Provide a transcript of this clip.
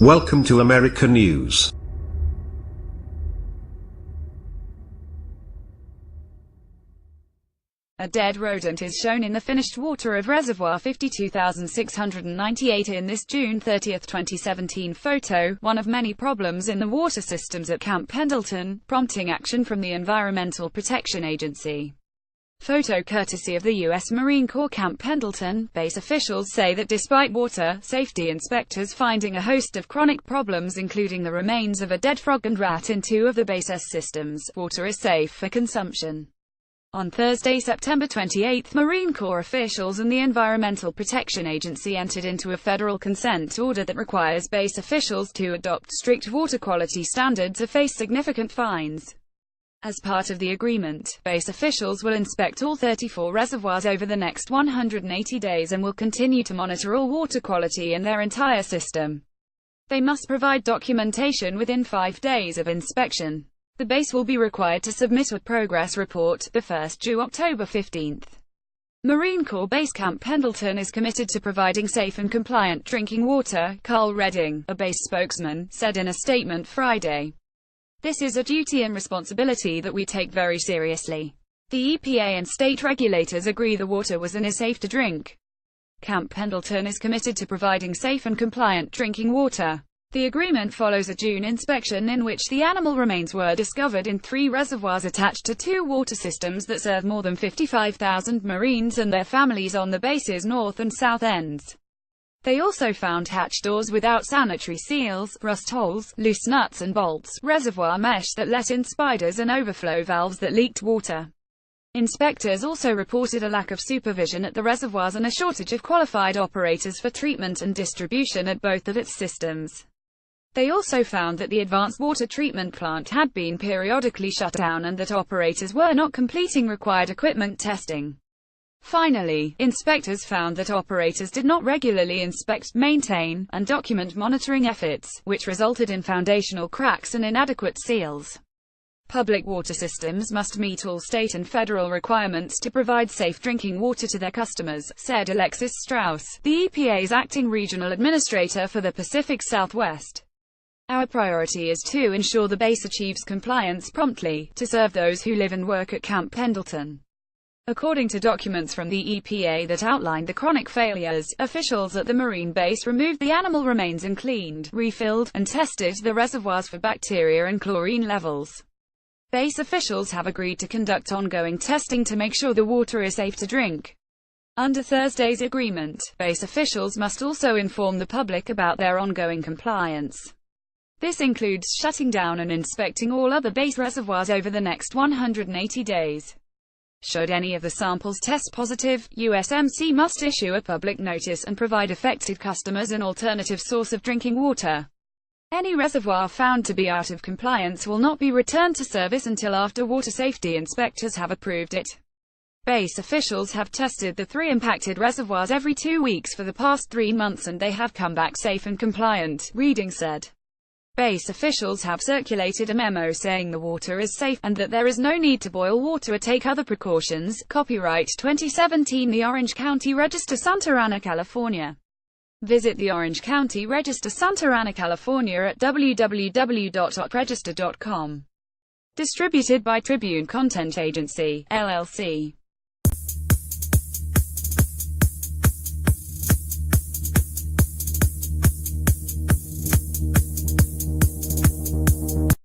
Welcome to America News. A dead rodent is shown in the finished water of Reservoir 52698 in this June 30, 2017 photo, one of many problems in the water systems at Camp Pendleton, prompting action from the Environmental Protection Agency. Photo courtesy of the U.S. Marine Corps. Camp Pendleton base officials say that despite water safety inspectors finding a host of chronic problems including the remains of a dead frog and rat in two of the base's systems, water is safe for consumption. On Thursday, September 28, Marine Corps officials and the Environmental Protection Agency entered into a federal consent order that requires base officials to adopt strict water quality standards or face significant fines. As part of the agreement, base officials will inspect all 34 reservoirs over the next 180 days and will continue to monitor all water quality in their entire system. They must provide documentation within 5 days of inspection. The base will be required to submit a progress report, the first due October 15. Marine Corps Base Camp Pendleton is committed to providing safe and compliant drinking water, Carl Redding, a base spokesman, said in a statement Friday. This is a duty and responsibility that we take very seriously. The EPA and state regulators agree the water was and is safe to drink. Camp Pendleton is committed to providing safe and compliant drinking water. The agreement follows a June inspection in which the animal remains were discovered in 3 reservoirs attached to 2 water systems that serve more than 55,000 Marines and their families on the base's north and south ends. They also found hatch doors without sanitary seals, rust holes, loose nuts and bolts, reservoir mesh that let in spiders and overflow valves that leaked water. Inspectors also reported a lack of supervision at the reservoirs and a shortage of qualified operators for treatment and distribution at both of its systems. They also found that the advanced water treatment plant had been periodically shut down and that operators were not completing required equipment testing. Finally, inspectors found that operators did not regularly inspect, maintain, and document monitoring efforts, which resulted in foundational cracks and inadequate seals. Public water systems must meet all state and federal requirements to provide safe drinking water to their customers, said Alexis Strauss, the EPA's acting regional administrator for the Pacific Southwest. Our priority is to ensure the base achieves compliance promptly, to serve those who live and work at Camp Pendleton. According to documents from the EPA that outlined the chronic failures, officials at the Marine base removed the animal remains and cleaned, refilled, and tested the reservoirs for bacteria and chlorine levels. Base officials have agreed to conduct ongoing testing to make sure the water is safe to drink. Under Thursday's agreement, base officials must also inform the public about their ongoing compliance. This includes shutting down and inspecting all other base reservoirs over the next 180 days. Should any of the samples test positive, USMC must issue a public notice and provide affected customers an alternative source of drinking water. Any reservoir found to be out of compliance will not be returned to service until after water safety inspectors have approved it. Base officials have tested the 3 impacted reservoirs every 2 weeks for the past 3 months and they have come back safe and compliant, Redding said. Base officials have circulated a memo saying the water is safe, and that there is no need to boil water or take other precautions. Copyright 2017 The Orange County Register, Santa Ana, California. Visit the Orange County Register, Santa Ana, California at www.register.com. Distributed by Tribune Content Agency, LLC.